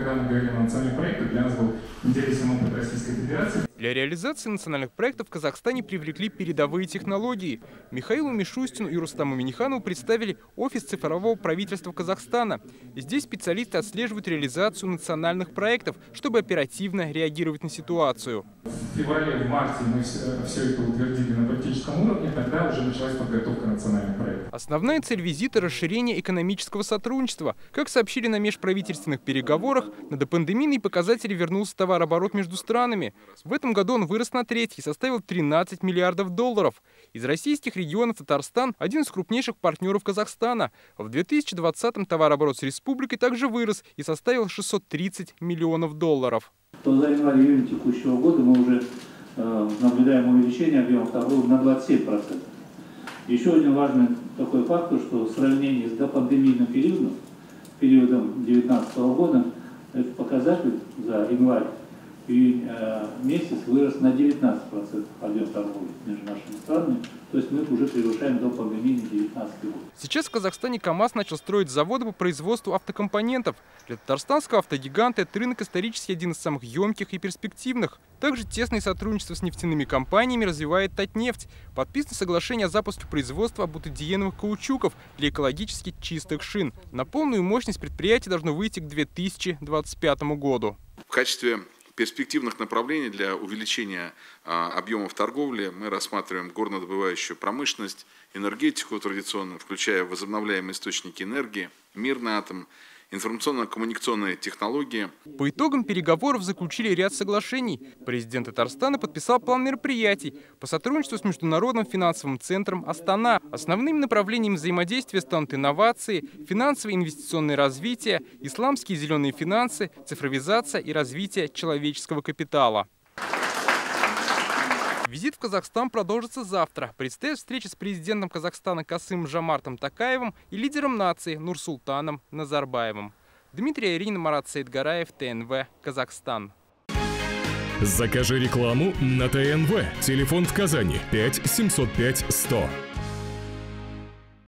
когда мы говорим о национальных проектах, для нас был интересен опыт Российской Федерации. Для реализации национальных проектов в Казахстане привлекли передовые технологии. Михаилу Мишустину и Рустаму Миниханову представили офис цифрового правительства Казахстана. Здесь специалисты отслеживают реализацию национальных проектов, чтобы оперативно реагировать на ситуацию. В феврале, в марте мы все это утвердили на политическом уровне, тогда уже началась подготовка национальных проектов. Основная цель визита – расширение экономического сотрудничества. Как сообщили на межправительственных переговорах, на допандемийные показатели вернулся товарооборот между странами. В этом году он вырос на треть и составил 13 миллиардов долларов. Из российских регионов Татарстан – один из крупнейших партнеров Казахстана. В 2020-м товарооборот с республикой также вырос и составил 630 миллионов долларов. За январь-июнь текущего года мы уже наблюдаем увеличение объемов торговли на 27%. Еще один важный такой фактор, что в сравнении с допандемийным периодом 2019 года, этот показатель за январь-июнь месяц вырос на 19% объем торговли между нашими странами. То есть мы уже превышаем допандемийный 2019 год. Сейчас в Казахстане КАМАЗ начал строить заводы по производству автокомпонентов. Для татарстанского автогиганта этот рынок исторически один из самых емких и перспективных. Также тесное сотрудничество с нефтяными компаниями развивает Татнефть. Подписано соглашение о запуске производства бутадиеновых каучуков для экологически чистых шин. На полную мощность предприятие должно выйти к 2025 году. В качестве перспективных направлений для увеличения объемов торговли мы рассматриваем горнодобывающую промышленность, энергетику традиционно, включая возобновляемые источники энергии, мирный атом, информационно-коммуникационные технологии. По итогам переговоров заключили ряд соглашений. Президент Татарстана подписал план мероприятий по сотрудничеству с Международным финансовым центром Астана. Основными направлениями взаимодействия станут инновации, финансовое и инвестиционное развитие, исламские зеленые финансы, цифровизация и развитие человеческого капитала. Визит в Казахстан продолжится завтра. Предстоит встреча с президентом Казахстана Касым-Жомартом Токаевым и лидером нации Нурсултаном Назарбаевым. Дмитрий Аверин, Марат Саидгараев, ТНВ, Казахстан. Закажи рекламу на ТНВ. Телефон в Казани 5 705 100.